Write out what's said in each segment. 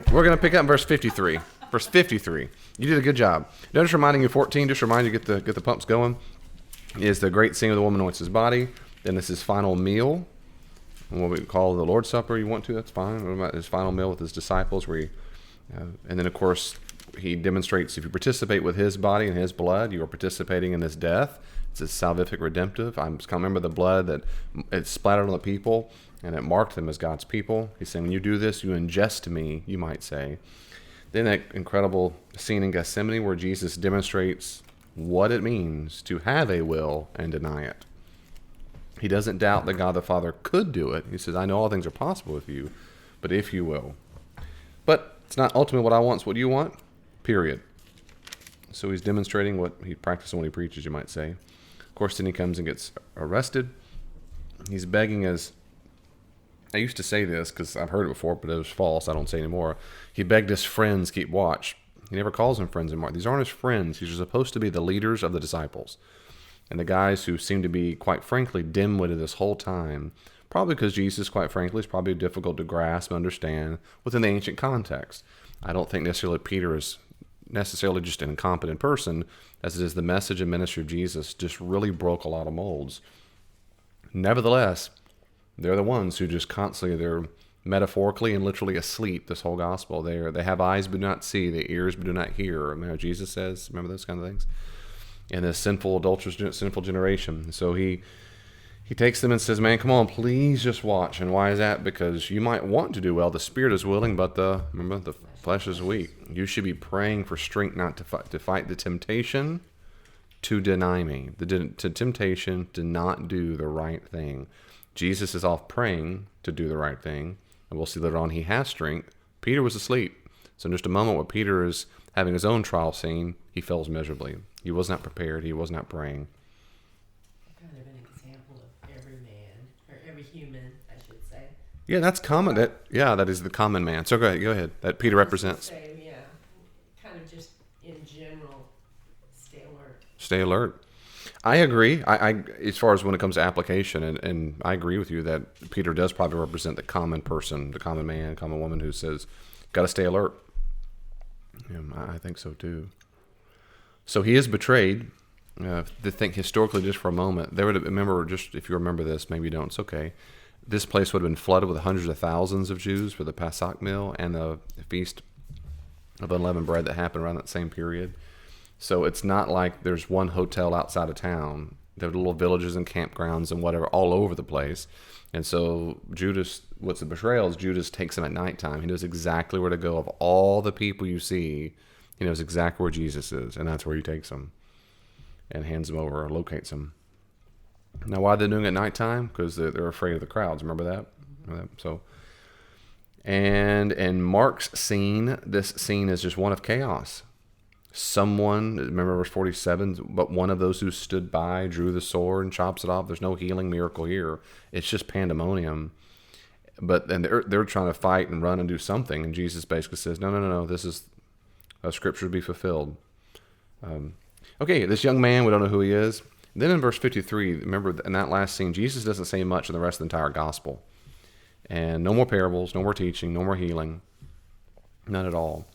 We're going to pick up in verse 53. Verse 53. You did a good job. Notice reminding you 14, just remind you get the pumps going, is the great scene where the woman anoints his body. Then this is his final meal, what we call the Lord's Supper. You want to, that's fine. What about his final meal with his disciples? And then, of course, he demonstrates if you participate with his body and his blood, you are participating in his death. It's a salvific redemptive. I just can't remember the blood that it splattered on the people, and it marked them as God's people. He's saying, when you do this, you ingest me, you might say. Then that incredible scene in Gethsemane where Jesus demonstrates what it means to have a will and deny it. He doesn't doubt that God the Father could do it. He says, I know all things are possible with you, but if you will. But it's not ultimately what I want, it's what you want, period. So he's demonstrating what he practices when he preaches, you might say. Of course, then he comes and gets arrested. He's begging as, I used to say this because I've heard it before, but it was false. I don't say it anymore. He begged his friends keep watch. He never calls them friends anymore. These aren't his friends. These are supposed to be the leaders of the disciples. And the guys who seem to be, quite frankly, dim-witted this whole time, probably because Jesus, quite frankly, is probably difficult to grasp and understand within the ancient context. I don't think necessarily Peter is necessarily just an incompetent person, as it is the message and ministry of Jesus just really broke a lot of molds. Nevertheless, they're the ones who just constantly, they're metaphorically and literally asleep this whole gospel. They have eyes but do not see, they ears but do not hear. You know, Jesus says, remember those kind of things? In this sinful, adulterous, sinful generation. So he takes them and says, man, come on, please just watch. And why is that? Because you might want to do well. The spirit is willing, but the flesh is weak. You should be praying for strength not to fight the temptation to deny me. The temptation to not do the right thing. Jesus is off praying to do the right thing. And we'll see later on he has strength. Peter was asleep. So in just a moment where Peter is having his own trial scene, he fails miserably. He was not prepared. He was not praying. Kind of an example of every man, or every human, I should say. Yeah, that's common. That is the common man. So go ahead. That Peter represents. Say, yeah, kind of just in general, stay alert. Stay alert. I agree. I as far as when it comes to application, and I agree with you that Peter does probably represent the common person, the common man, common woman who says, got to stay alert. Yeah, I think so too. So he is betrayed. To think historically just for a moment, there would have, remember, just if you remember this, maybe you don't, it's okay. This place would have been flooded with hundreds of thousands of Jews for the Pesach meal and the feast of unleavened bread that happened around that same period. So it's not like there's one hotel outside of town. There are little villages and campgrounds and whatever all over the place. And so Judas, what's the betrayal is Judas takes him at nighttime. He knows exactly where to go. Of all the people you see, he knows exactly where Jesus is, and that's where he takes him and hands him over or locates him. Now, why are they doing it at nighttime? Because they're afraid of the crowds. Remember that? So, and in Mark's scene, this scene is just one of chaos. Someone, remember verse 47, but one of those who stood by drew the sword and chops it off. There's no healing miracle here. It's just pandemonium. But then they're trying to fight and run and do something, and Jesus basically says, no, this is a scripture to be fulfilled. Okay, this young man, we don't know who he is. Then in verse 53, remember in that last scene, Jesus doesn't say much in the rest of the entire gospel. And no more parables, no more teaching, no more healing. None at all.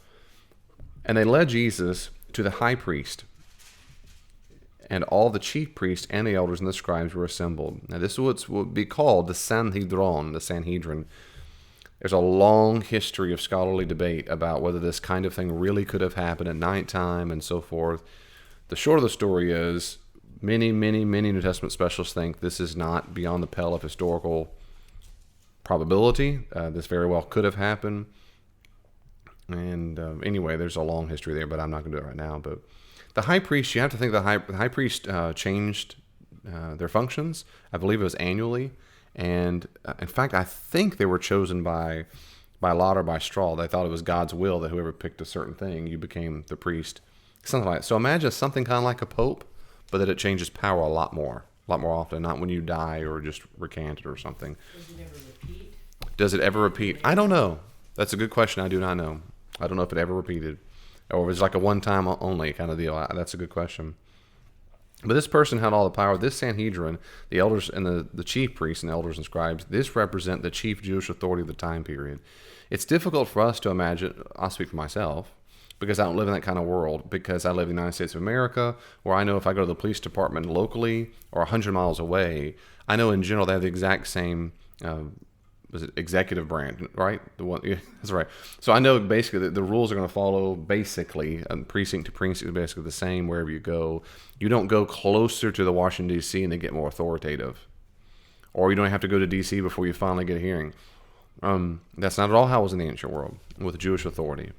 And they led Jesus to the high priest. And all the chief priests and the elders and the scribes were assembled. Now this is what would be called the Sanhedrin. There's a long history of scholarly debate about whether this kind of thing really could have happened at nighttime and so forth. The short of the story is many New Testament specialists think this is not beyond the pale of historical probability. This very well could have happened. And anyway, there's a long history there, but I'm not going to do it right now. But the high priest, you have to think the high priest changed their functions. I believe it was annually. And in fact, I think they were chosen by lot or by straw. They thought it was God's will that whoever picked a certain thing, you became the priest. Something like that. So imagine something kind of like a pope, but that it changes power a lot more often, not when you die or just recanted or something. Does it ever repeat? Does it ever repeat? I don't know. That's a good question. I do not know. I don't know if it ever repeated. Or if it's like a one-time only kind of deal. That's a good question. But this person had all the power. This Sanhedrin, the elders and the chief priests and elders and scribes, this represent the chief Jewish authority of the time period. It's difficult for us to imagine, I'll speak for myself, because I don't live in that kind of world, because I live in the United States of America, where I know if I go to the police department locally or 100 miles away, I know in general they have the exact same was it executive branch, right? The one, yeah, that's right. So I know basically that the rules are going to follow basically precinct to precinct, basically the same wherever you go. You don't go closer to the Washington D.C. and then get more authoritative, or you don't have to go to D.C. before you finally get a hearing. That's not at all how it was in the ancient world with Jewish authority.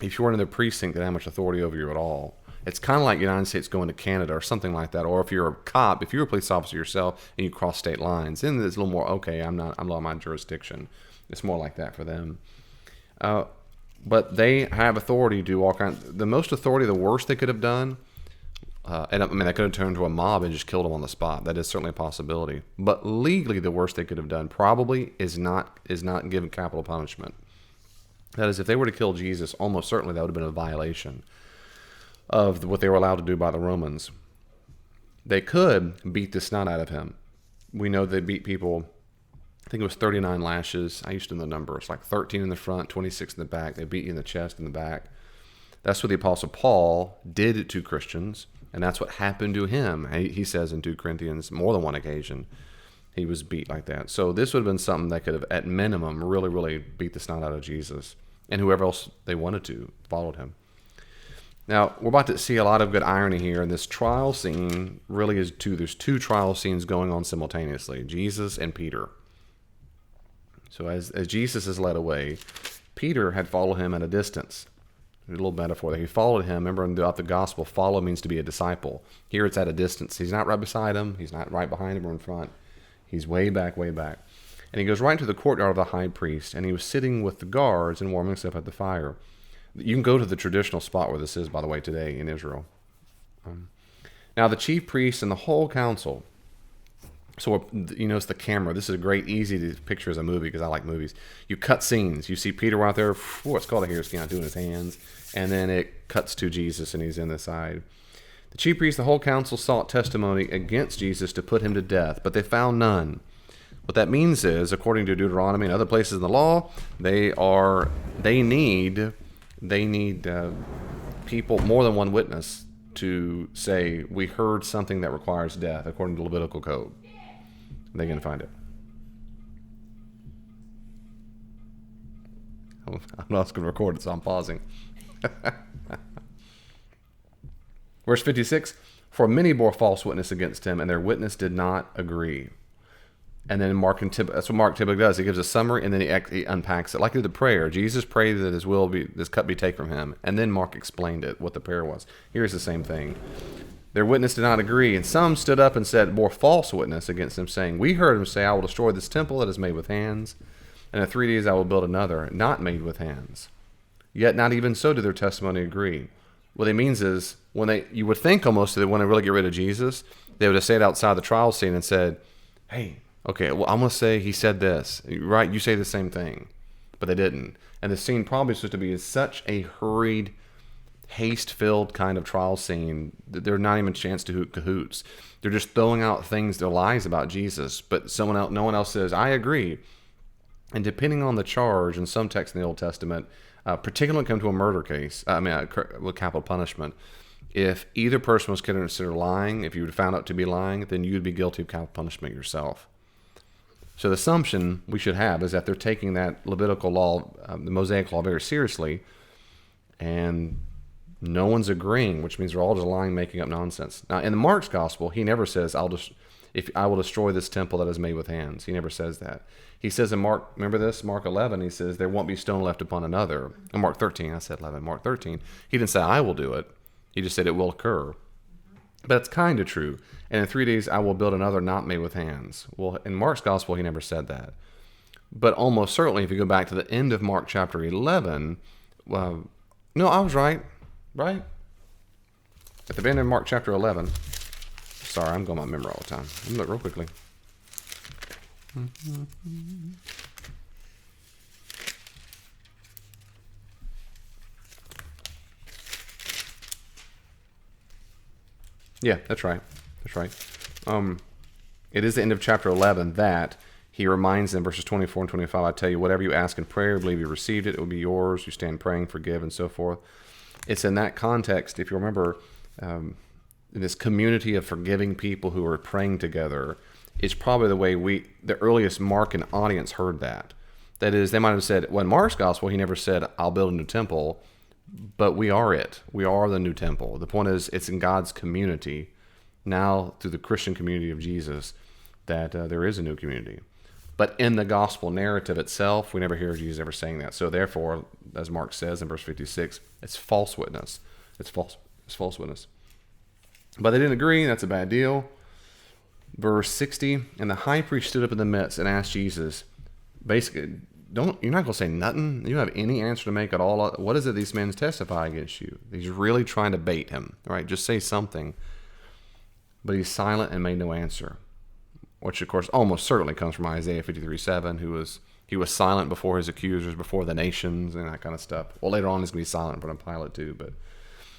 If you weren't in the precinct that had much authority over you at all, it's kind of like the United States going to Canada or something like that. Or if you're a cop, if you're a police officer yourself and you cross state lines, then it's a little more, okay, I'm not my jurisdiction. It's more like that for them. But they have authority to do all kinds. The most authority, the worst they could have done, and I mean, they could have turned to a mob and just killed them on the spot. That is certainly a possibility. But legally, the worst they could have done probably is not given capital punishment. That is, if they were to kill Jesus, almost certainly that would have been a violation of what they were allowed to do by the Romans. They could beat the snot out of him. We know they beat people, I think it was 39 lashes. I used to know the number. It's like 13 in the front, 26 in the back. They beat you in the chest and the back. That's what the Apostle Paul did to Christians, and that's what happened to him. He says in 2 Corinthians, more than one occasion, he was beat like that. So this would have been something that could have, at minimum, really, really beat the snot out of Jesus. And whoever else they wanted to followed him. Now, we're about to see a lot of good irony here, and this trial scene really is there's two trial scenes going on simultaneously, Jesus and Peter. So as Jesus is led away, Peter had followed him at a distance. A little metaphor there. He followed him. Remember, throughout the gospel, follow means to be a disciple. Here it's at a distance. He's not right beside him. He's not right behind him or in front. He's way back, way back. And he goes right into the courtyard of the high priest, and he was sitting with the guards and warming himself at the fire. You can go to the traditional spot where this is, by the way, today in Israel. Now, the chief priests and the whole council. So, you notice the camera. This is a great, easy to picture as a movie because I like movies. You cut scenes. You see Peter out there, what's called a hare skin, doing his hands. And then it cuts to Jesus, and he's in the side. The chief priests, the whole council sought testimony against Jesus to put him to death, but they found none. What that means is, according to Deuteronomy and other places in the law, they need people, more than one witness, to say, we heard something that requires death, according to Levitical code. They're going to find it. I'm not going to record it, so I'm pausing. Verse 56, for many bore false witness against him, and their witness did not agree. And then that's what Mark typically does. He gives a summary, and then he unpacks it. Like he did the prayer. Jesus prayed that this cup be taken from him. And then Mark explained it, what the prayer was. Here's the same thing. Their witness did not agree. And some stood up and bore false witness against him, saying, we heard him say, I will destroy this temple that is made with hands. And in 3 days I will build another, not made with hands. Yet not even so did their testimony agree. What it means is, you would think almost that when they really get rid of Jesus, they would have stayed outside the trial scene and said, hey, okay, well, I'm going to say he said this. Right? You say the same thing. But they didn't. And the scene probably is supposed to be such a hurried, haste-filled kind of trial scene that there's not even a chance to hoot cahoots. They're just throwing out things, their lies about Jesus. But no one else says, I agree. And depending on the charge, in some texts in the Old Testament, particularly when it comes to a murder case, with capital punishment, if either person was considered lying, if you were found out to be lying, then you'd be guilty of capital punishment yourself. So the assumption we should have is that they're taking that Levitical law, the Mosaic law, very seriously, and no one's agreeing, which means they're all just lying, making up nonsense. Now, in the Mark's gospel, he never says, I will destroy this temple that is made with hands. He never says that. He says in Mark, remember this? Mark 11, he says, there won't be stone left upon another. In Mark 13, I said 11, Mark 13, he didn't say, I will do it. He just said it will occur. But it's kind of true. And in 3 days, I will build another not made with hands. Well, in Mark's gospel, he never said that. But almost certainly, if you go back to the end of Mark chapter 11, no, I was right. Right? At the end of Mark chapter 11, sorry, I'm going by memory all the time. Let me look real quickly. Yeah, that's right. That's right. It is the end of chapter 11 that he reminds them, verses 24 and 25, I tell you, whatever you ask in prayer, believe you received it, it will be yours. You stand praying, forgive, and so forth. It's in that context, if you remember, this community of forgiving people who are praying together, it's probably the way the earliest Markan audience heard that. That is, they might have said, well, in Mark's gospel, he never said, I'll build a new temple, but we are it. We are the new temple. The point is, it's in God's community, now through the Christian community of Jesus, that there is a new community. But in the gospel narrative itself, we never hear Jesus ever saying that. So therefore, as Mark says in verse 56, it's false witness. It's false witness. But they didn't agree, and that's a bad deal. Verse 60, and the high priest stood up in the midst and asked Jesus, basically, you're not going to say nothing? You don't have any answer to make at all? What is it these men testify against you? He's really trying to bait him, right? Just say something. But he's silent and made no answer, which of course almost certainly comes from Isaiah 53:7, he was silent before his accusers, before the nations, and that kind of stuff. Well, later on he's going to be silent in front of Pilate too. But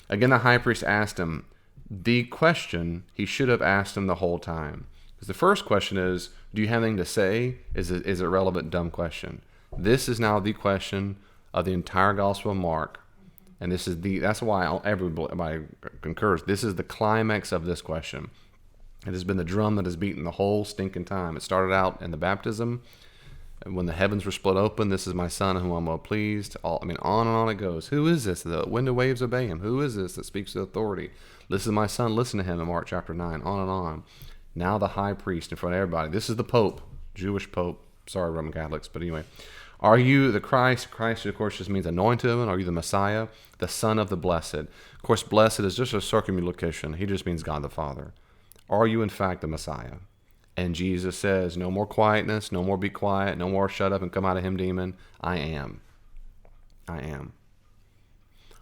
again, the high priest asked him the question he should have asked him the whole time. Because the first question is, do you have anything to say? Is it a relevant, dumb question? This is now the question of the entire Gospel of Mark. And that's why everybody concurs. This is the climax of this question. It has been the drum that has beaten the whole stinking time. It started out in the baptism, and when the heavens were split open. This is my son, whom I'm well pleased. On and on it goes. Who is this? The wind and waves obey him. Who is this that speaks with authority? This is my son. Listen to him in Mark chapter 9. On and on. Now the high priest in front of everybody. This is the Pope, Jewish Pope. Sorry, Roman Catholics, but anyway. Are you the Christ? Christ, of course, just means anointed one. Are you the Messiah, the Son of the Blessed? Of course, blessed is just a circumlocution. He just means God the Father. Are you, in fact, the Messiah? And Jesus says, no more quietness, no more be quiet, no more shut up and come out of him, demon. I am. I am.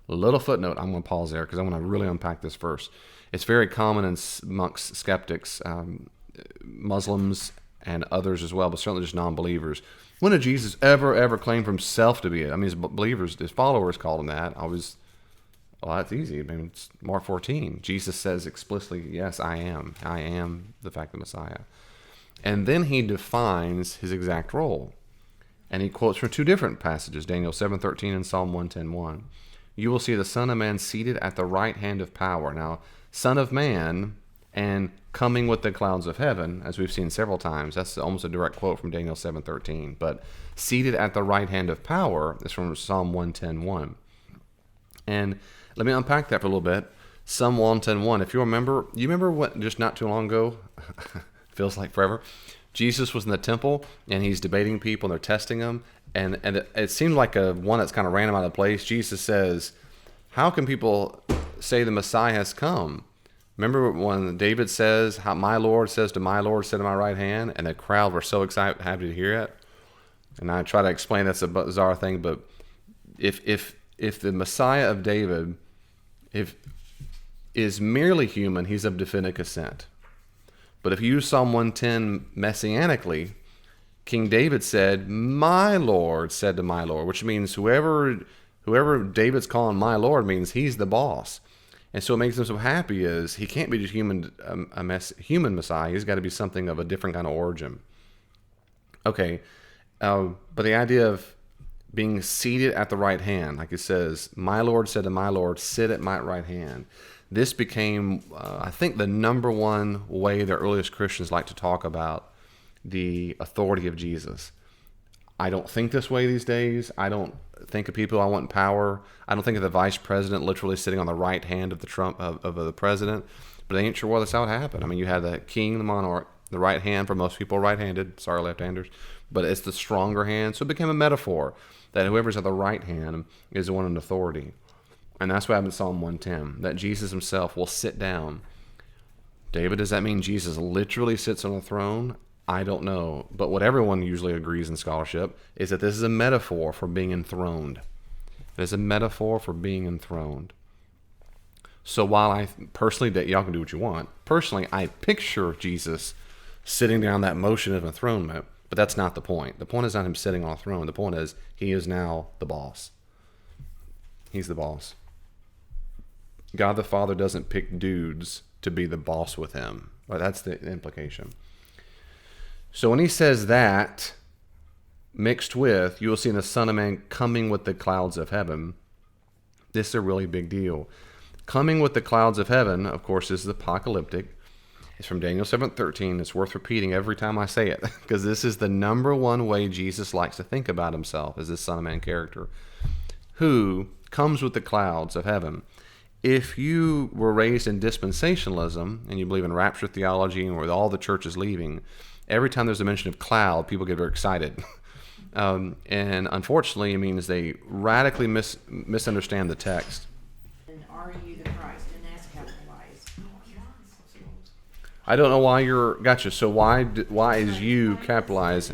A little footnote, I'm going to pause there because I want to really unpack this verse. It's very common amongst skeptics, Muslims and others as well, but certainly just non-believers. When did Jesus ever claim for himself to be it? I mean, his believers, his followers called him that. Well, that's easy. I mean, it's Mark 14. Jesus says explicitly, yes, I am. I am the fact the Messiah. And then he defines his exact role. And he quotes from two different passages, Daniel 7:13 and Psalm 110:1. You will see the Son of Man seated at the right hand of power. Now, Son of Man and coming with the clouds of heaven, as we've seen several times, that's almost a direct quote from Daniel 7:13. But seated at the right hand of power is from Psalm 110:1. And let me unpack that for a little bit. Psalm 110:1. If you remember what just not too long ago, feels like forever, Jesus was in the temple and he's debating people and they're testing him. And it seemed like one that's kind of random out of place. Jesus says, how can people say the Messiah has come? Remember when David says, how my Lord says to my Lord, sit at my right hand? And the crowd were so excited, happy to hear it. And I try to explain that's a bizarre thing, but if the Messiah of David is merely human, he's of definitive consent. But if you use Psalm 110 messianically, King David said, my Lord said to my Lord, which means whoever David's calling my Lord means he's the boss. And so what makes him so happy is he can't be just human Messiah. He's got to be something of a different kind of origin. Okay, but the idea of being seated at the right hand, like it says, my Lord said to my Lord, sit at my right hand. This became, I think, the number one way the earliest Christians like to talk about the authority of Jesus. I don't think this way these days. I don't think of people I want in power. I don't think of the vice president literally sitting on the right hand of the president. But I ain't sure that's how it happened. I mean, you had the king, the monarch, the right hand. For most people, right-handed. Sorry, left-handers. But it's the stronger hand. So it became a metaphor that whoever's at the right hand is the one in authority. And that's what happened in Psalm 110, that Jesus himself will sit down. David, does that mean Jesus literally sits on a throne? I don't know. But what everyone usually agrees in scholarship is that this is a metaphor for being enthroned. It is a metaphor for being enthroned. So while I personally, y'all can do what you want, personally, I picture Jesus sitting down that motion of enthronement, but that's not the point. The point is not him sitting on a throne. The point is he is now the boss. He's the boss. God the Father doesn't pick dudes to be the boss with him. Well, that's the implication. So when he says that, mixed with, you will see the Son of Man coming with the clouds of heaven, this is a really big deal. Coming with the clouds of heaven, of course, is apocalyptic. It's from Daniel 7:13. It's worth repeating every time I say it, because this is the number one way Jesus likes to think about himself as this Son of Man character, who comes with the clouds of heaven. If you were raised in dispensationalism and you believe in rapture theology and where all the church is leaving, every time there's a mention of cloud, people get very excited. And unfortunately, it means they radically misunderstand the text. And are you the Christ? And that's capitalized. I don't know why you're gotcha. So why is you capitalized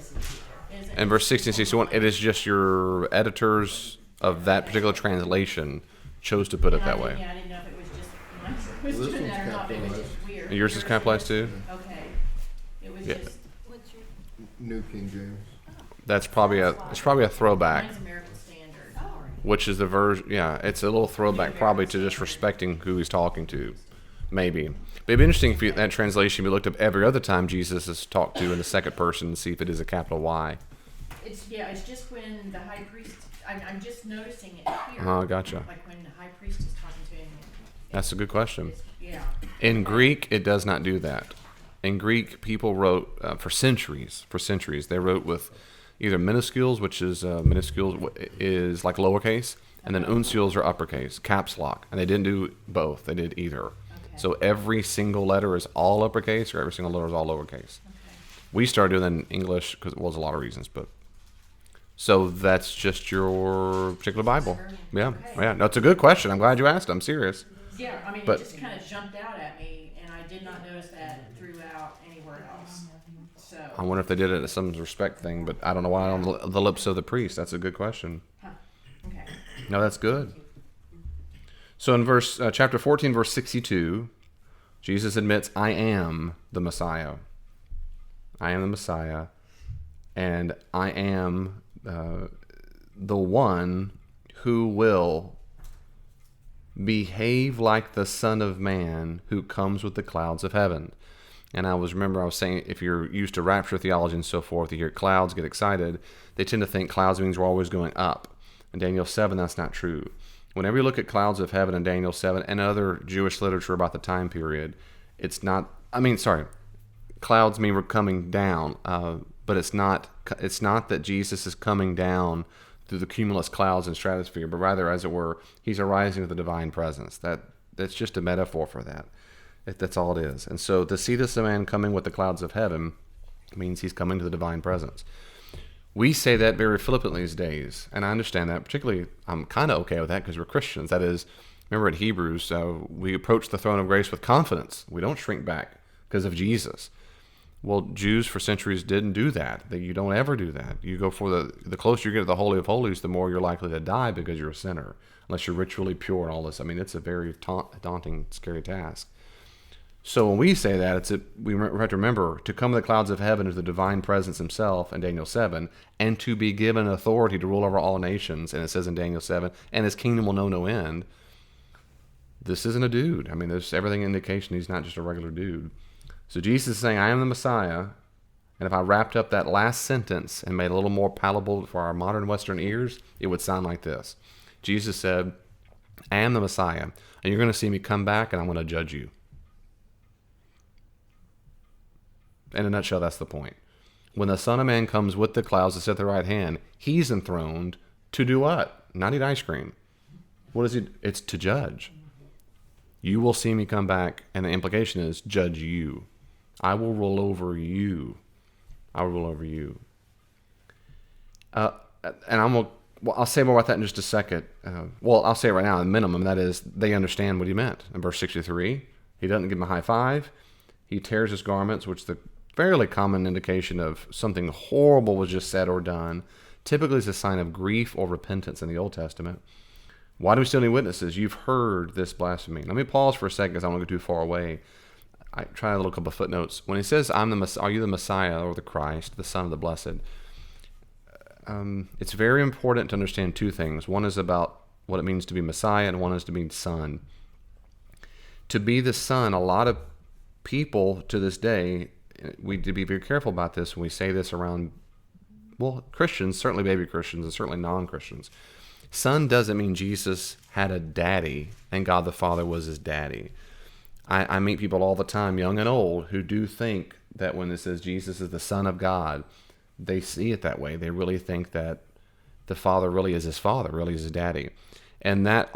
in verse 60 and 61? It is just your editors of that particular translation chose to put it that way. Yeah, I didn't know if it was just was doing that or not. It was just weird. And yours is capitalized too? Okay. It was Yeah. just. New King James. That's probably a throwback, Mine's American Standard. which is the version. Yeah, it's a little throwback probably to just respecting who he's talking to, maybe. But it'd be interesting if that translation we looked up every other time Jesus is talked to in the second person and see if it is a capital Y. It's just when the high priest. I'm just noticing it here. Oh, gotcha. Like when the high priest is talking to him. That's a good question. Yeah. In Greek, it does not do that. In Greek, people wrote for centuries. They wrote with either minuscules, which is minuscules is like lowercase, and then uncials are uppercase, caps lock. And they didn't do both. They did either. Okay. So every single letter is all uppercase, or every single letter is all lowercase. Okay. We started doing that in English because it was a lot of reasons, but so that's just your particular Bible. Yeah, Okay. yeah. No, it's a good question. I'm glad you asked. I'm serious. Yeah, I mean, But- it just kind of jumped out at me, and I did not notice that throughout anywhere else. So, I wonder if they did it as some respect thing, but I don't know why on the lips of the priest. That's a good question. okay. No, that's good. So in chapter 14, verse 62, Jesus admits, I am the Messiah. I am the Messiah, and I am the one who will behave like the Son of Man who comes with the clouds of heaven. And I was saying, if you're used to rapture theology and so forth, you hear clouds, get excited. They tend to think clouds means we're always going up. In Daniel 7, that's not true. Whenever you look at clouds of heaven in Daniel 7 and other Jewish literature about the time period, clouds mean we're coming down, but it's not that Jesus is coming down through the cumulus clouds and stratosphere, but rather, as it were, he's arising with the divine presence. That's just a metaphor for that. That's all it is. And so to see this man coming with the clouds of heaven means he's coming to the divine presence. We say that very flippantly these days, and I understand that. Particularly, I'm kind of okay with that because we're Christians. That is, remember in Hebrews, we approach the throne of grace with confidence. We don't shrink back because of Jesus. Well, Jews for centuries didn't do that. You don't ever do that. You go for the closer you get to the Holy of Holies, the more you're likely to die because you're a sinner, unless you're ritually pure and all this. I mean, it's a very daunting, scary task. So when we say that, we have to remember to come to the clouds of heaven is the divine presence himself in Daniel 7, and to be given authority to rule over all nations. And it says in Daniel 7, and his kingdom will know no end. This isn't a dude. I mean, there's everything indication he's not just a regular dude. So Jesus is saying, I am the Messiah. And if I wrapped up that last sentence and made it a little more palatable for our modern Western ears, it would sound like this. Jesus said, I am the Messiah, and you're going to see me come back, and I'm going to judge you. In a nutshell, that's the point. When the Son of Man comes with the clouds to sit at the right hand, he's enthroned to do what? Not eat ice cream. What is it? It's to judge. You will see me come back, and the implication is judge you. I will rule over you. I will rule over you. And I'll say more about that in just a second. I'll say it right now, at minimum, that is, they understand what he meant. In verse 63, he doesn't give him a high five. He tears his garments, which is the fairly common indication of something horrible was just said or done. Typically, it's a sign of grief or repentance in the Old Testament. Why do we still need witnesses? You've heard this blasphemy. Let me pause for a second because I don't want to go too far away. I try to look up a footnotes. When he says, are you the Messiah or the Christ, the Son of the Blessed? It's very important to understand two things. One is about what it means to be Messiah, and one is to be Son. To be the son, a lot of people to this day, we need to be very careful about this when we say this around, well, Christians, certainly baby Christians, and certainly non-Christians. Son doesn't mean Jesus had a daddy and God the Father was his daddy. I meet people all the time, young and old, who do think that when it says Jesus is the Son of God, they see it that way. They really think that the Father really is his father, really is his daddy. And that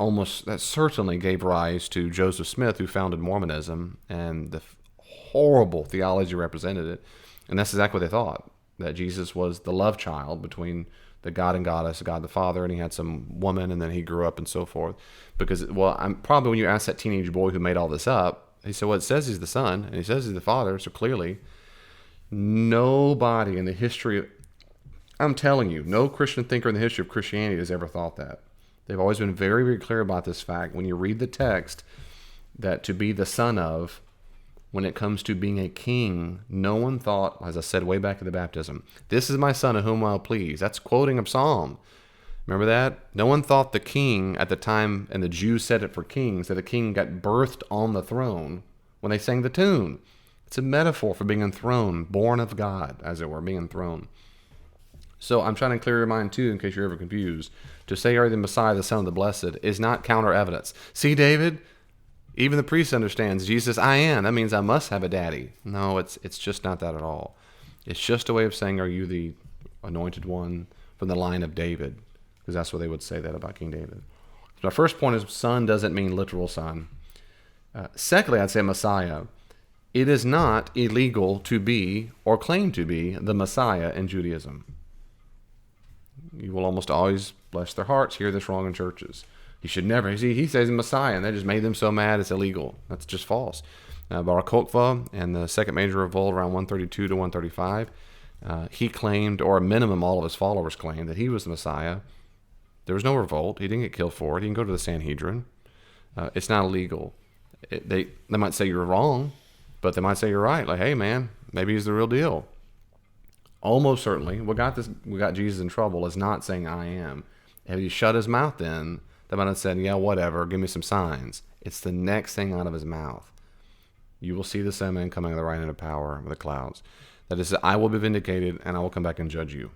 certainly gave rise to Joseph Smith, who founded Mormonism, and the horrible theology represented it. And that's exactly what they thought, that Jesus was the love child between the God and Goddess, God the Father, and he had some woman, and then he grew up and so forth. Because, I'm probably when you ask that teenage boy who made all this up, he said, well, it says he's the son, and he says he's the father, so clearly nobody in the history, I'm telling you, no Christian thinker in the history of Christianity has ever thought that. They've always been very, very clear about this fact. When you read the text, that to be the son of, when it comes to being a king, no one thought, as I said way back at the baptism, this is my son of whom I'll please. That's quoting a psalm. Remember that? No one thought the king at the time, and the Jews said it for kings, that the king got birthed on the throne when they sang the tune. It's a metaphor for being enthroned, born of God, as it were, being enthroned. So I'm trying to clear your mind too, in case you're ever confused. To say you're the Messiah, the Son of the Blessed, is not counter evidence. See, David, even the priest understands Jesus, I am. That means I must have a daddy. No, it's just not that at all. It's just a way of saying, are you the anointed one from the line of David? Because that's what they would say that about King David. So my first point is son doesn't mean literal son. Secondly, I'd say Messiah. It is not illegal to be or claim to be the Messiah in Judaism. You will almost always, bless their hearts, hear this wrong in churches. He should never. He says Messiah, and that just made them so mad it's illegal. That's just false. Bar Kokhba and the Second Major Revolt around 132 to 135, he claimed, or a minimum all of his followers claimed, that he was the Messiah. There was no revolt. He didn't get killed for it. He didn't go to the Sanhedrin. It's not illegal. They might say you're wrong, but they might say you're right. Like, hey, man, maybe he's the real deal. Almost certainly, what got Jesus in trouble is not saying I am. If he shut his mouth then, they might have said, yeah, whatever, give me some signs. It's the next thing out of his mouth. You will see the Son of Man coming on the right hand of power with the clouds. That is, I will be vindicated, and I will come back and judge you.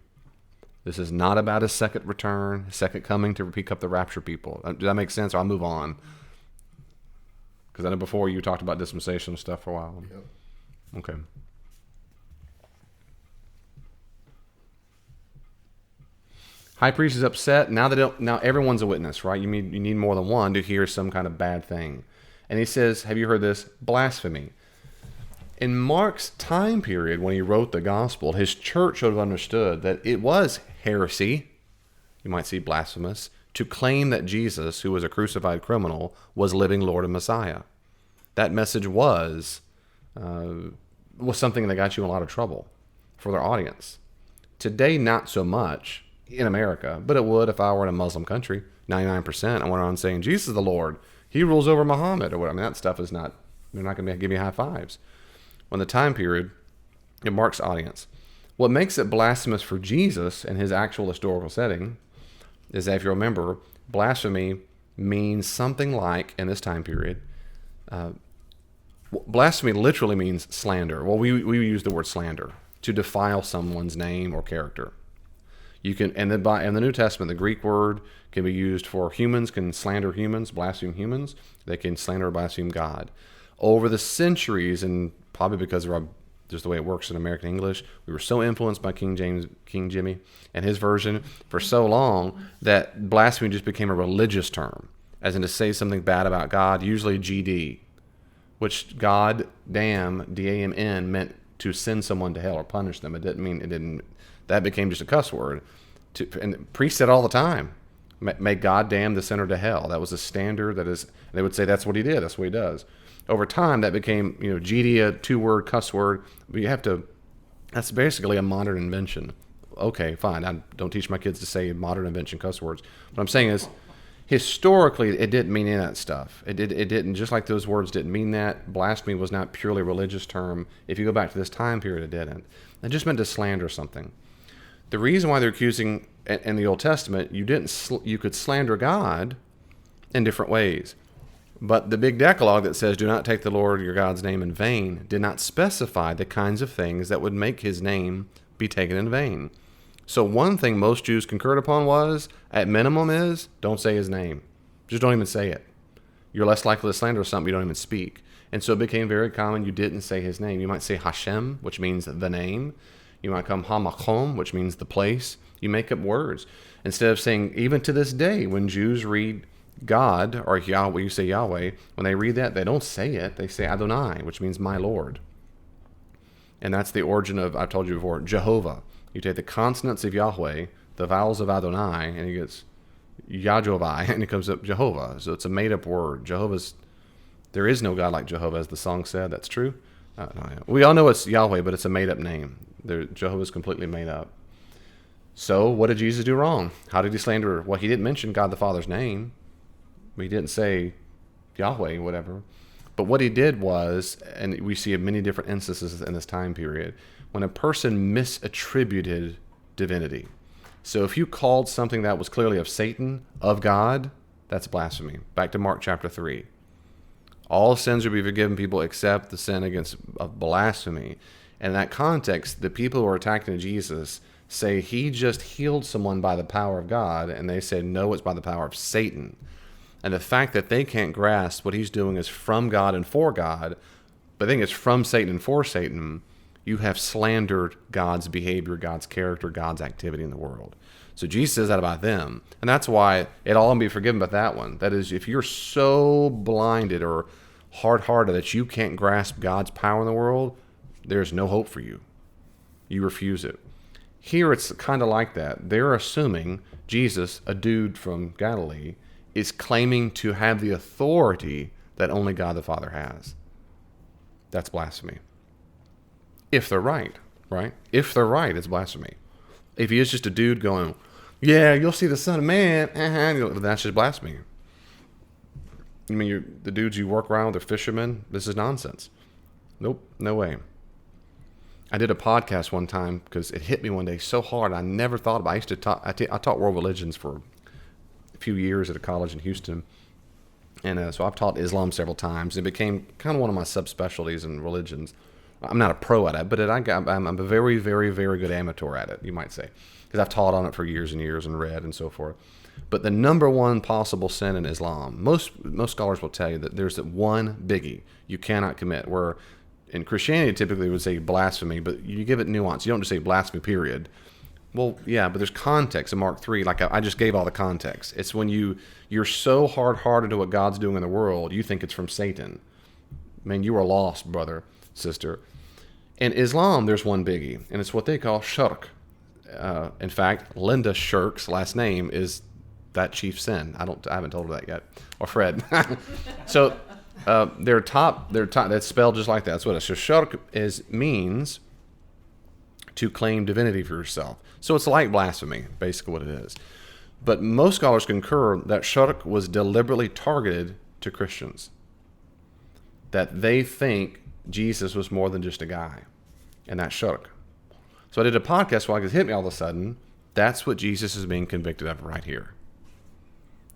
This is not about his second return, his second coming to pick up the rapture people. Does that make sense? Or I'll move on. Because I know before you talked about dispensational stuff for a while. Yep. Okay. High priest is upset. Now everyone's a witness, right? You need more than one to hear some kind of bad thing. And he says, have you heard this? Blasphemy. In Mark's time period, when he wrote the gospel, his church would have understood that it was heresy, you might see blasphemous, to claim that Jesus, who was a crucified criminal, was living Lord and Messiah. That message was something that got you in a lot of trouble for their audience. Today, not so much in America, but it would if I were in a Muslim country. 99%, I went around saying, Jesus is the Lord. He rules over Muhammad, or whatever. I mean, that stuff is not, they're not going to give me high fives. When the time period, in Mark's audience, what makes it blasphemous for Jesus in his actual historical setting is that, if you remember, blasphemy means something like, in this time period, blasphemy literally means slander. Well, we use the word slander to defile someone's name or character. You can, and in the New Testament, the Greek word can be used for humans, can slander humans, blaspheme humans. They can slander or blaspheme God. Over the centuries, and probably because of just the way it works in American English, we were so influenced by King Jimmy, and his version for so long that blasphemy just became a religious term, as in to say something bad about God, usually GD, which God, damn, D-A-M-N, meant to send someone to hell or punish them. It didn't. That became just a cuss word. And priests said all the time, may God damn the sinner to hell. That was a standard. They would say that's what he did. That's what he does. Over time, that became, GD, a two-word cuss word. But that's basically a modern invention. Okay, fine. I don't teach my kids to say modern invention cuss words. What I'm saying is, historically, it didn't mean any of that stuff. It didn't, just like those words didn't mean that. Blasphemy was not purely a religious term. If you go back to this time period, it didn't. It just meant to slander something. The reason why they're accusing in the Old Testament, you could slander God in different ways. But the big Decalogue that says, do not take the Lord your God's name in vain, did not specify the kinds of things that would make his name be taken in vain. So one thing most Jews concurred upon was, at minimum is, don't say his name. Just don't even say it. You're less likely to slander something you don't even speak. And so it became very common you didn't say his name. You might say Hashem, which means the name. You might come Hamakom, which means the place. You make up words. Instead of saying, even to this day, when Jews read God, or Yahweh, you say Yahweh, when they read that, they don't say it. They say Adonai, which means my Lord. And that's the origin of, I've told you before, Jehovah. You take the consonants of Yahweh, the vowels of Adonai, and it gets Yahjovai, and it comes up Jehovah. So it's a made-up word. There is no God like Jehovah, as the song said. That's true. We all know it's Yahweh, but it's a made-up name. Jehovah's completely made up. So what did Jesus do wrong? How did he slander? Well, he didn't mention God the Father's name. He didn't say Yahweh, whatever. But what he did was, and we see many different instances in this time period, when a person misattributed divinity. So if you called something that was clearly of Satan, of God, that's blasphemy. Back to Mark chapter 3. All sins will be forgiven people except the sin of blasphemy. And in that context, the people who are attacking Jesus say he just healed someone by the power of God, and they say, no, it's by the power of Satan. And the fact that they can't grasp what he's doing is from God and for God, but I think it's from Satan and for Satan, you have slandered God's behavior, God's character, God's activity in the world. So Jesus says that about them. And that's why it all can be forgiven but that one. That is, if you're so blinded or hard-hearted that you can't grasp God's power in the world, there's no hope for you. You refuse it. Here it's kind of like that. They're assuming Jesus, a dude from Galilee, is claiming to have the authority that only God the Father has. That's blasphemy. If they're right? If they're right, it's blasphemy. If he is just a dude going, yeah, you'll see the Son of Man, that's just blasphemy. You mean the dudes you work around with are fishermen? This is nonsense. Nope, no way. I did a podcast one time because it hit me one day so hard. I never thought about it. I used to talk. I taught world religions for a few years at a college in Houston, and so I've taught Islam several times. It became kind of one of my subspecialties in religions. I'm not a pro at it, but I'm a very, very, very good amateur at it, you might say, because I've taught on it for years and years and read and so forth. But the number one possible sin in Islam, most scholars will tell you that there's one biggie you cannot commit, where in Christianity typically would say blasphemy, but you give it nuance. You don't just say blasphemy, period. Well, yeah, but there's context in Mark 3. Like I just gave all the context. It's when you're so hard-hearted to what God's doing in the world, you think it's from Satan. Man, you are lost, brother, sister. In Islam, there's one biggie, and it's what they call shirk. In fact, Linda Shirk's last name is that chief sin. I haven't told her that yet, or Fred. So they're top. That's spelled just like that. That's what it is. So shirk means to claim divinity for yourself. So it's like blasphemy, basically what it is. But most scholars concur that shirk was deliberately targeted to Christians. That they think Jesus was more than just a guy, and that's shirk. So I did a podcast where it hit me all of a sudden. That's what Jesus is being convicted of right here.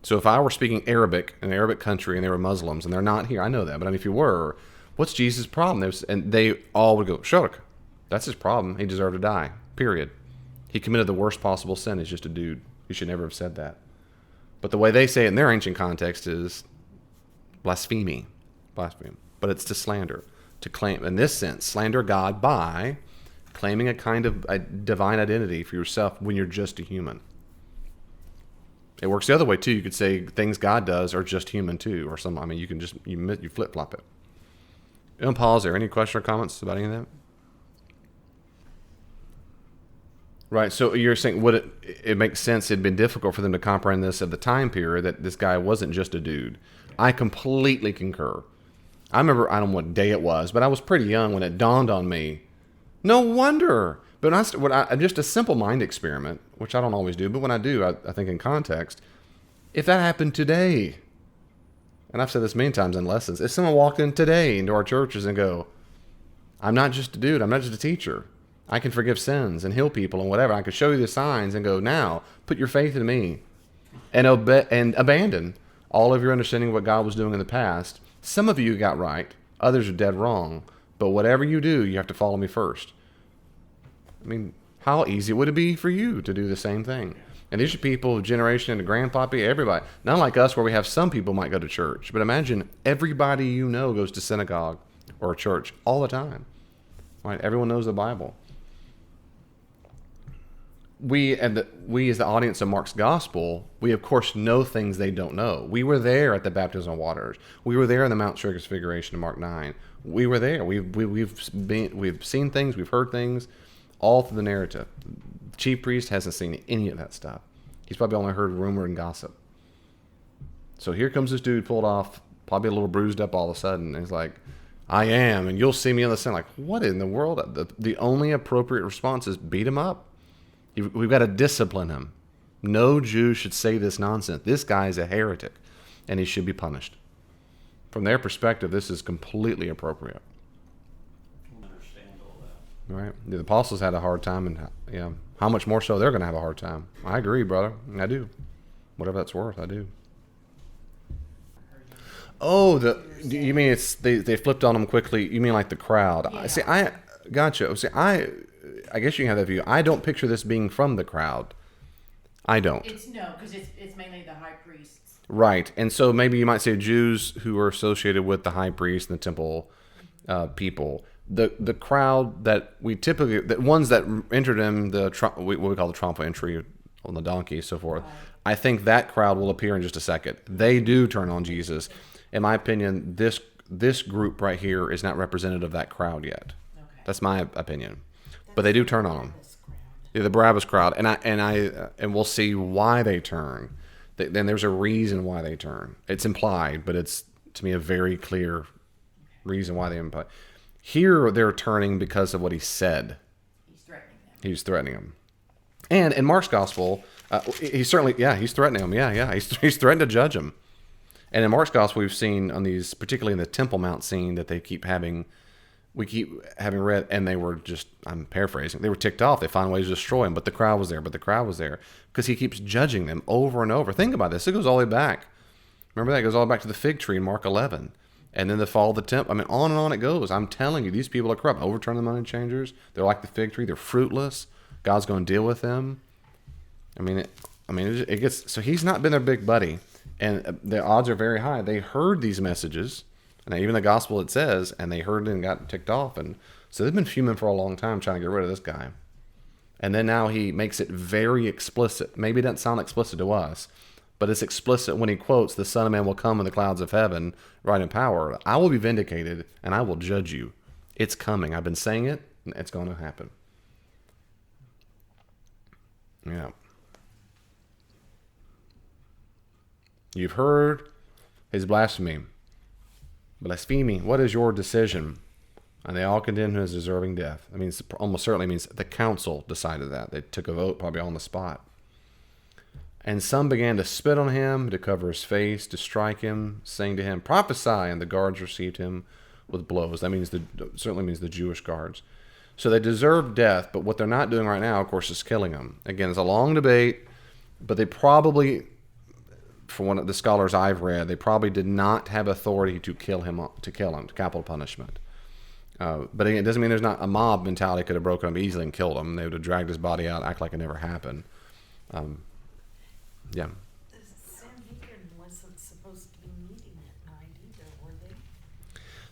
So if I were speaking Arabic in an Arabic country and they were Muslims, and they're not here, I know that, but I mean, if you were, what's Jesus' problem? And they all would go, shirk. That's his problem. He deserved to die, period. He committed the worst possible sin. He's just a dude. He should never have said that. But the way they say it in their ancient context is blasphemy. But it's to slander. To claim, in this sense, slander God by claiming a kind of a divine identity for yourself when you're just a human. It works the other way too. You could say things God does are just human too, or some. I mean, you can just you flip flop it. And pause there. Any questions or comments about any of that? Right. So you're saying would it makes sense? It'd been difficult for them to comprehend this at the time period that this guy wasn't just a dude. I completely concur. I remember, I don't know what day it was, but I was pretty young when it dawned on me. No wonder. But I'm just a simple mind experiment, which I don't always do, but when I do, I think in context, if that happened today, and I've said this many times in lessons, if someone walked in today into our churches and go, I'm not just a dude, I'm not just a teacher. I can forgive sins and heal people and whatever. I could show you the signs and go, now, put your faith in me and abandon all of your understanding of what God was doing in the past. Some of you got right, others are dead wrong. But whatever you do, you have to follow me first. I mean, how easy would it be for you to do the same thing? And these are people of generation and grandpappy, everybody. Not like us where we have some people might go to church. But imagine everybody you know goes to synagogue or church all the time. Right? Everyone knows the Bible. We as the audience of Mark's gospel, we of course know things they don't know. We were there at the baptism of waters. We were there in the Mount Transfiguration in Mark 9. We were there. We've seen things. We've heard things, all through the narrative. The chief priest hasn't seen any of that stuff. He's probably only heard rumor and gossip. So here comes this dude pulled off, probably a little bruised up all of a sudden. And he's like, I am, and you'll see me on the scene. Like, what in the world? The only appropriate response is beat him up. We've got to discipline him. No Jew should say this nonsense. This guy is a heretic, and he should be punished. From their perspective, this is completely appropriate. I understand all that. Right? The apostles had a hard time, and how much more so they're going to have a hard time. I agree, brother. I do. Whatever that's worth, I do. Oh, you mean it's they flipped on them quickly? You mean like the crowd? Yeah. See, I gotcha. See, I guess you can have that view. I don't picture this being from the crowd. I don't. It's because it's mainly the high priests. Right. And so maybe you might say Jews who are associated with the high priest and the temple people. The crowd that we typically, the ones that entered in what we call the triumphal entry on the donkey, so forth. Right. I think that crowd will appear in just a second. They do turn on Jesus. In my opinion, this group right here is not representative of that crowd yet. Okay. That's my opinion. But they do turn on him. Yeah, the Barabbas crowd, and we'll see why they turn. Then there's a reason why they turn. It's implied, but it's to me a very clear reason why they imply. Here they're turning because of what he said. He's threatening them. And in Mark's gospel, he's threatening them. He's threatened to judge them. And in Mark's gospel, we've seen on these, particularly in the Temple Mount scene, that we keep having read, and they were just, I'm paraphrasing, they were ticked off. They found ways to destroy him, but the crowd was there because he keeps judging them over and over. Think about this. It goes all the way back. Remember that? It goes all the way back to the fig tree in Mark 11. And then the fall of the temple. I mean, on and on it goes. I'm telling you, these people are corrupt. Overturn the money changers. They're like the fig tree. They're fruitless. God's going to deal with them. It gets, so he's not been their big buddy. And the odds are very high. They heard these messages. And even the gospel it says, and they heard it and got ticked off. And so they've been fuming for a long time trying to get rid of this guy. And then now he makes it very explicit. Maybe it doesn't sound explicit to us, but it's explicit when he quotes, the Son of Man will come in the clouds of heaven, right in power. I will be vindicated, and I will judge you. It's coming. I've been saying it, and it's going to happen. Yeah. You've heard his blasphemy. Blasphemy, what is your decision? And they all condemned him as deserving death. I mean, it almost certainly means the council decided that. They took a vote probably on the spot. And some began to spit on him, to cover his face, to strike him, saying to him, prophesy, and the guards received him with blows. That certainly means the Jewish guards. So they deserve death, but what they're not doing right now, of course, is killing him. Again, it's a long debate, but they probably, for one of the scholars I've read, they probably did not have authority to kill him, capital punishment. But again, it doesn't mean there's not a mob mentality could have broken him easily and killed him. They would have dragged his body out, act like it never happened. Yeah. The Sanhedrin wasn't supposed to be meeting at night either, were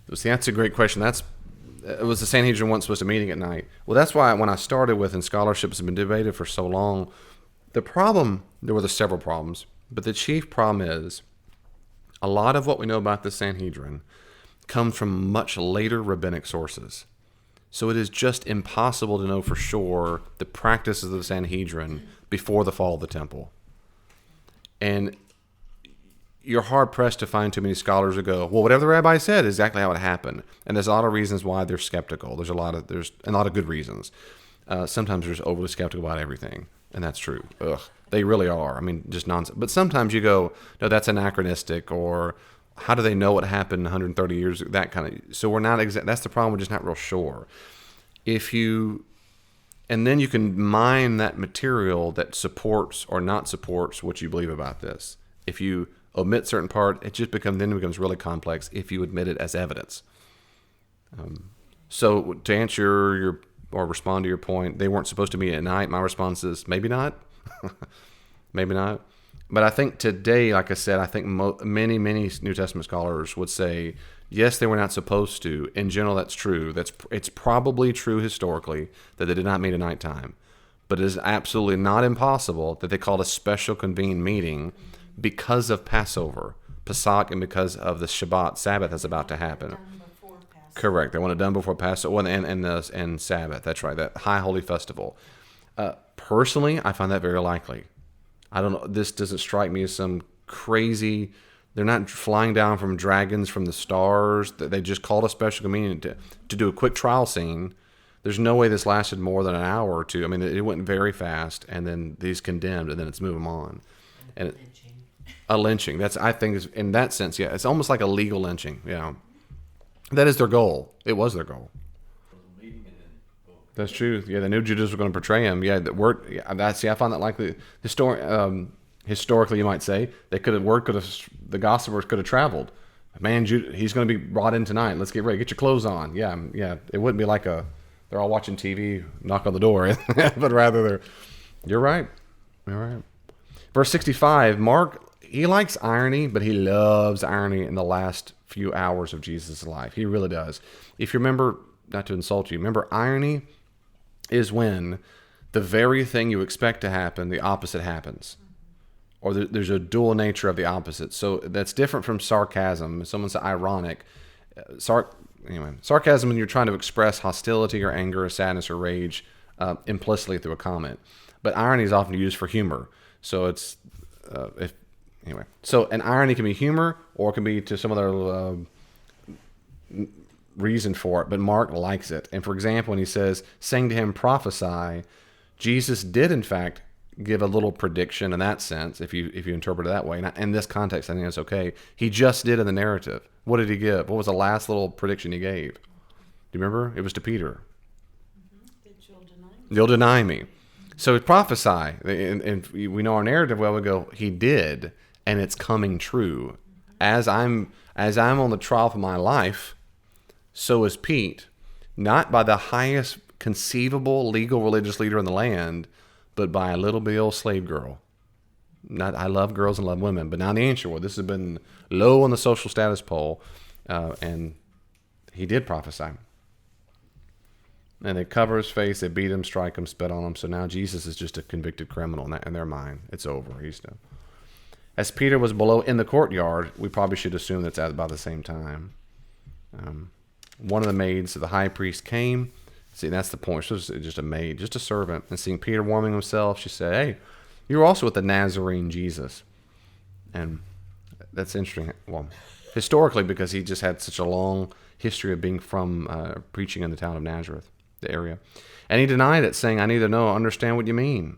they? See, that's a great question. It was the Sanhedrin once supposed to be meeting at night. Well, that's why when I started with, and scholarships have been debated for so long, there were several problems, but the chief problem is a lot of what we know about the Sanhedrin comes from much later rabbinic sources. So it is just impossible to know for sure the practices of the Sanhedrin before the fall of the temple. And you're hard-pressed to find too many scholars who go, well, whatever the rabbi said is exactly how it happened. And there's a lot of reasons why they're skeptical. There's a lot of good reasons. Sometimes they're just overly skeptical about everything, and that's true. They really are. I mean, just nonsense. But sometimes you go, no, that's anachronistic, or how do they know what happened 130 years? That kind of. So we're not that's the problem. We're just not real sure. And then you can mine that material that supports or not supports what you believe about this. If you omit certain part, it becomes really complex if you admit it as evidence. So to answer or respond to your point, they weren't supposed to meet at night. My response is maybe not, maybe not. But I think today, like I said, I think many New Testament scholars would say yes, they were not supposed to. In general, that's true. It's probably true historically that they did not meet at nighttime. But it is absolutely not impossible that they called a special convened meeting because of Passover, Pesach, and because of the Shabbat, Sabbath that's about to happen. Done before Passover. Correct. They want it done before Passover and Sabbath. That's right. That high holy festival. Personally, I find that very likely. I don't know. This doesn't strike me as some crazy. They're not flying down from dragons from the stars. They just called a special communion to do a quick trial scene. There's no way this lasted more than an hour or two. I mean, it went very fast, and then these condemned, and then it's moving on. And Lynching. a lynching. That's, I think, is in that sense, yeah, it's almost like a legal lynching. Yeah, that is their goal. It was their goal. Meeting and then vote. That's true. Yeah, they knew Judas was going to betray him. Yeah, the word. Yeah, I find that likely. Historically, you might say the gospelers could have traveled. Man, he's going to be brought in tonight. Let's get ready. Get your clothes on. Yeah. It wouldn't be like they're all watching TV, knock on the door, but rather you're right. Verse 65. Mark, he likes irony, but he loves irony in the last few hours of Jesus' life. He really does. If you remember, not to insult you, remember irony is when the very thing you expect to happen, the opposite happens. Or there's a dual nature of the opposite. So that's different from sarcasm. Someone's ironic. Sarcasm when you're trying to express hostility or anger or sadness or rage implicitly through a comment. But irony is often used for humor. So it's So an irony can be humor or it can be to some other reason for it. But Mark likes it. And for example, when he says, saying to him, prophesy, Jesus did in fact give a little prediction in that sense, if you interpret it that way. Now, in this context, I think that's okay. He just did in the narrative. What did he give? What was the last little prediction he gave? Do you remember? It was to Peter. That you'll deny me. You'll deny me. So prophesy, and we know our narrative well. We go, he did, and it's coming true. As I'm on the trial of my life, so is Pete, not by the highest conceivable legal religious leader in the land, but by a little bitty old slave girl. I love girls and love women, but now in the ancient world, this has been low on the social status poll, and he did prophesy. And they cover his face, they beat him, strike him, spit on him. So now Jesus is just a convicted criminal in their mind. It's over. He's done. As Peter was below in the courtyard, we probably should assume that's at about the same time. One of the maids of the high priest came. See, that's the point. She was just a maid, just a servant. And seeing Peter warming himself, she said, hey, you're also with the Nazarene Jesus. And that's interesting. Well, historically, because he just had such a long history of being from preaching in the town of Nazareth, the area. And he denied it, saying, I neither know or understand what you mean.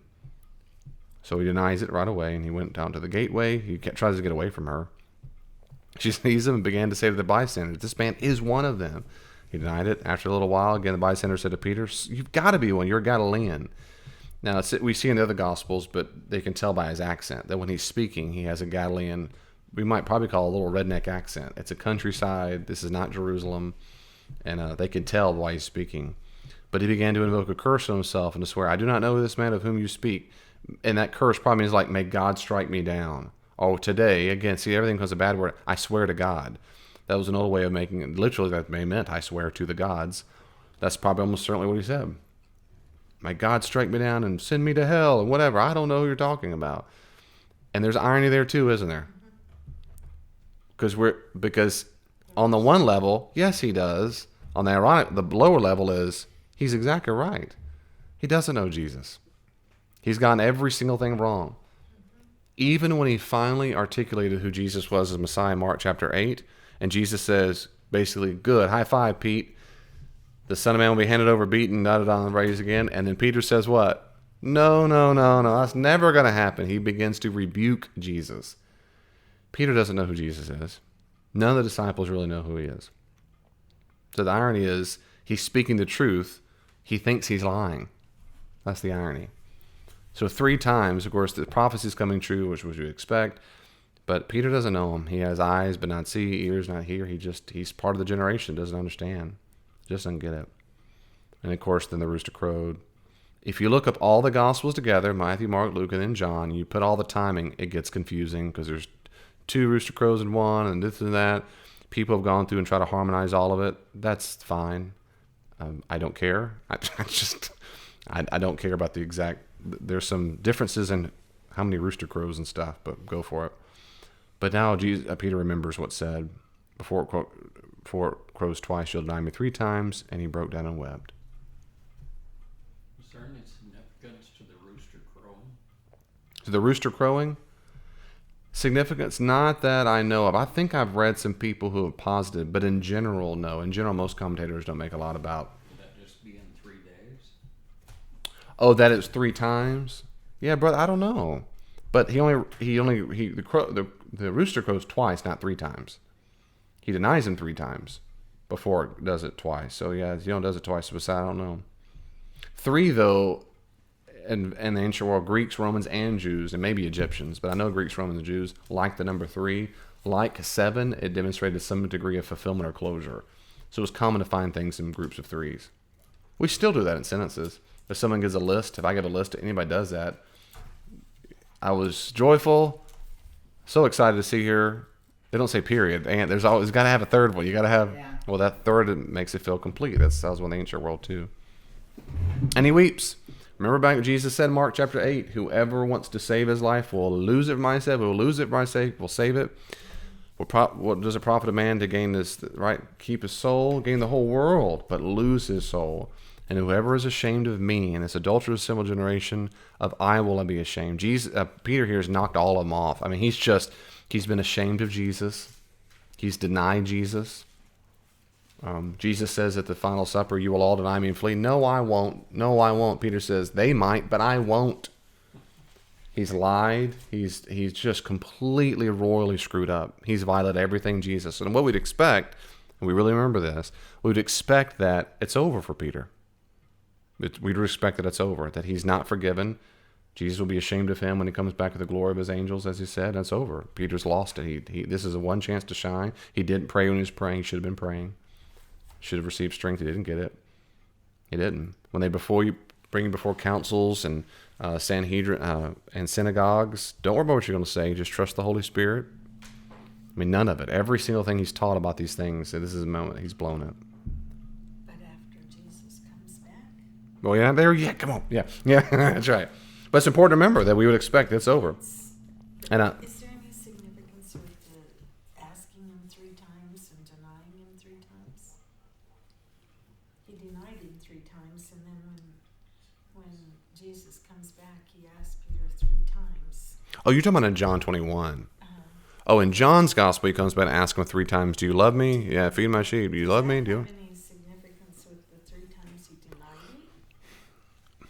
So he denies it right away, and he went down to the gateway. He tries to get away from her. She sees him and began to say to the bystanders, this man is one of them. He denied it. After a little while, again, the bystander said to Peter, you've got to be one. You're a Galilean. Now, we see in the other Gospels, but they can tell by his accent that when he's speaking, he has a Galilean, we might probably call a little redneck accent. It's a countryside. This is not Jerusalem. And they can tell why he's speaking. But he began to invoke a curse on himself and to swear, I do not know this man of whom you speak. And that curse probably means like, may God strike me down. Or today, again, see, everything becomes a bad word. I swear to God. That was an old way of making it. Literally, that meant I swear to the gods. That's probably almost certainly what he said. May God strike me down and send me to hell and whatever. I don't know who you're talking about. And there's irony there too, isn't there? Because on the one level, yes, he does. On the lower level is he's exactly right. He doesn't know Jesus. He's gotten every single thing wrong. Even when he finally articulated who Jesus was as Messiah in Mark chapter 8, and Jesus says, basically, good, high five, Pete. The Son of Man will be handed over, beaten, da-da-da, and raised again. And then Peter says what? No, that's never going to happen. He begins to rebuke Jesus. Peter doesn't know who Jesus is. None of the disciples really know who he is. So the irony is, he's speaking the truth. He thinks he's lying. That's the irony. So 3 times, of course, the prophecy is coming true, which was you expect. But Peter doesn't know him. He has eyes but not see, ears not hear. He's part of the generation, doesn't understand. Just doesn't get it. And of course, then the rooster crowed. If you look up all the Gospels together, Matthew, Mark, Luke, and then John, you put all the timing, it gets confusing because there's 2 rooster crows in one and this and that. People have gone through and tried to harmonize all of it. That's fine. I don't care. I don't care about the exact. There's some differences in how many rooster crows and stuff, but go for it. But now Peter remembers what's said. Before it crows twice, you'll deny me 3 times, and he broke down and wept. Was there any significance to the rooster crowing? To the rooster crowing? Significance? Not that I know of. I think I've read some people who have posited, but in general, no. In general, most commentators don't make a lot about. Would that just be in 3 days? Oh, that it's 3 times? Yeah, brother, I don't know. But the rooster crows twice, not 3 times. He denies him 3 times before it does it twice. So yeah, he does it twice. But I don't know. 3 though, in the ancient world, Greeks, Romans, and Jews, and maybe Egyptians, but I know Greeks, Romans, and Jews like the number 3. Like 7, it demonstrated some degree of fulfillment or closure. So it was common to find things in groups of 3s. We still do that in sentences. If someone gives a list, if I give a list, anybody does that. I was joyful, so excited to see her. They don't say period, and there's always got to have a third one. You got to have, well, that third makes it feel complete. That was in the ancient world too. And he weeps. Remember back what Jesus said in Mark chapter 8, whoever wants to save his life will lose it for my sake, will lose it for my sake, will save it. What does it profit a man to gain this, right? Keep his soul, gain the whole world, but lose his soul. And whoever is ashamed of me in this adulterous sinful generation, of I will be ashamed. Peter here has knocked all of them off. I mean, he's been ashamed of Jesus. He's denied Jesus. Jesus says at the final supper, you will all deny me and flee. No, I won't. No, I won't. Peter says, they might, but I won't. He's lied. He's just completely royally screwed up. He's violated everything Jesus. And what we'd expect, and we really remember this, we'd expect that it's over for Peter. We'd expect that it's over, that he's not forgiven. Jesus will be ashamed of him when he comes back with the glory of his angels, as he said. That's over. Peter's lost it. This is a one chance to shine. He didn't pray when he was praying. He should have been praying. Should have received strength. He didn't get it. He didn't. When they bring you before councils and Sanhedrin and synagogues, don't worry about what you're going to say. Just trust the Holy Spirit. I mean, none of it. Every single thing he's taught about these things, this is a moment he's blown it. But after Jesus comes back, Well, yeah, there, yeah, come on. Yeah, that's right. But it's important to remember that we would expect it's over. And is there any significance with the asking him 3 times and denying him 3 times? He denied him 3 times, and then when Jesus comes back, he asked Peter 3 times. oh, you're talking about in John 21. Uh, Oh, in John's gospel, he comes back and asks him 3 times, do you love me? Yeah, feed my sheep. Do you love me? Do you? have any significance with the 3 times he denied me?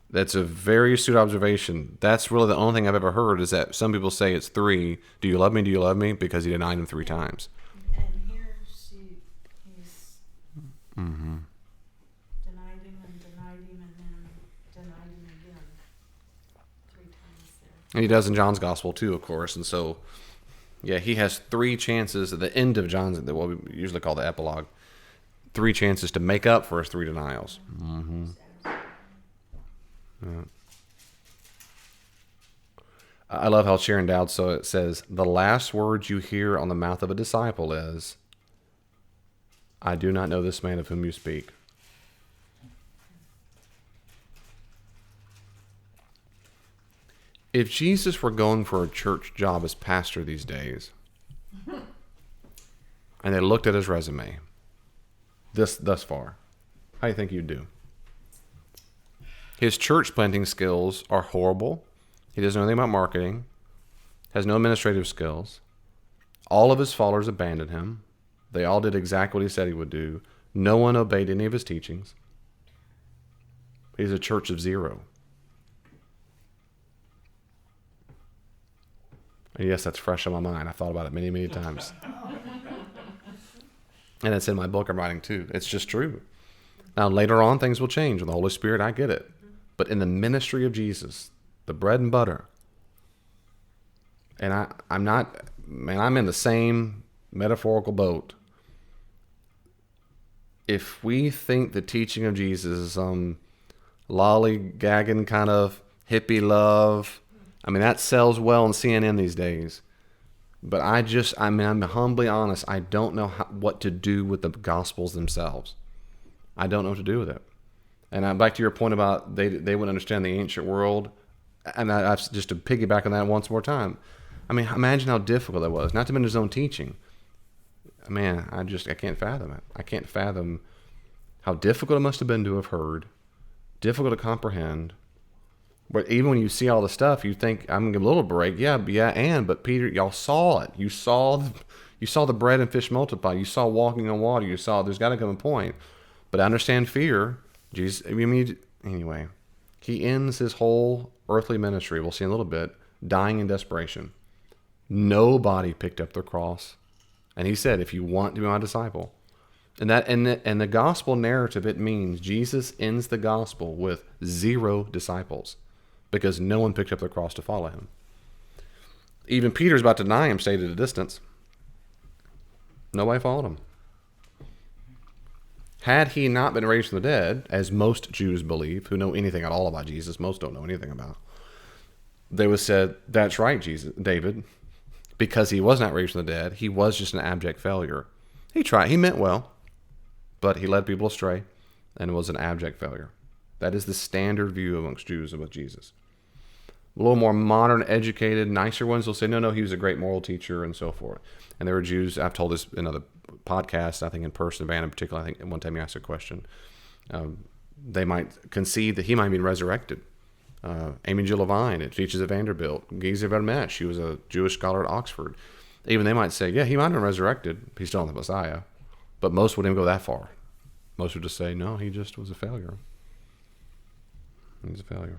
That's a very astute observation. That's really the only thing I've ever heard is that some people say it's 3. Do you love me? Do you love me? Because he denied him 3 times. And here he's Mm-hmm. denied him and then denied him again 3 times there. And he does in John's gospel too, of course. And so, yeah, he has 3 chances at the end of John's, what we usually call the epilogue, 3 chances to make up for his 3 denials. Mm-hmm. Yeah. I love how Sharon Dowd says, the last words you hear on the mouth of a disciple is, I do not know this man of whom you speak. If Jesus were going for a church job as pastor these days, and they looked at his resume, thus far, how do you think you'd do? His church planting skills are horrible. He doesn't know anything about marketing, has no administrative skills. All of his followers abandoned him. They all did exactly what he said he would do. No one obeyed any of his teachings. He's a church of 0. And yes, that's fresh on my mind. I thought about it many, many times. And it's in my book I'm writing too. It's just true. Now, later on, things will change. With the Holy Spirit, I get it. But in the ministry of Jesus, the bread and butter, And I'm not, man, I'm in the same metaphorical boat. If we think the teaching of Jesus is some lollygagging kind of hippie love, I mean, that sells well on CNN these days. But I'm humbly honest, I don't know what to do with the Gospels themselves. I don't know what to do with it. And back to your point about they wouldn't understand the ancient world, and I've just to piggyback on that once more time. I mean, imagine how difficult that was, not to mention his own teaching. Man, I can't fathom it. I can't fathom how difficult it must have been to have heard, difficult to comprehend. But even when you see all the stuff, you think, I'm going to give a little break. But Peter, y'all saw it. You saw the bread and fish multiply. You saw walking on water. You saw there's got to come a point. But I understand fear. Jesus, anyway, he ends his whole earthly ministry, we'll see in a little bit, dying in desperation. Nobody picked up their cross. And he said, if you want to be my disciple. And the gospel narrative, it means Jesus ends the gospel with 0 disciples because no one picked up their cross to follow him. Even Peter's about to deny him, stayed at a distance. Nobody followed him. Had he not been raised from the dead, as most Jews believe, who know anything at all about Jesus, most don't know anything about, they would have said, that's right, David. Because he was not raised from the dead, he was just an abject failure. He tried, he meant well, but he led people astray and was an abject failure. That is the standard view amongst Jews about Jesus. A little more modern, educated, nicer ones will say, no, he was a great moral teacher and so forth. And there were Jews, I've told this in other podcasts, I think in person, Van in particular, I think one time you asked a question, they might concede that he might have been resurrected. Amy Jill Levine, it teaches at Vanderbilt. Gezer Vermesh, she was a Jewish scholar at Oxford. Even they might say, yeah, he might have been resurrected. He's still not the Messiah. But most wouldn't go that far. Most would just say, no, he just was a failure. He's a failure.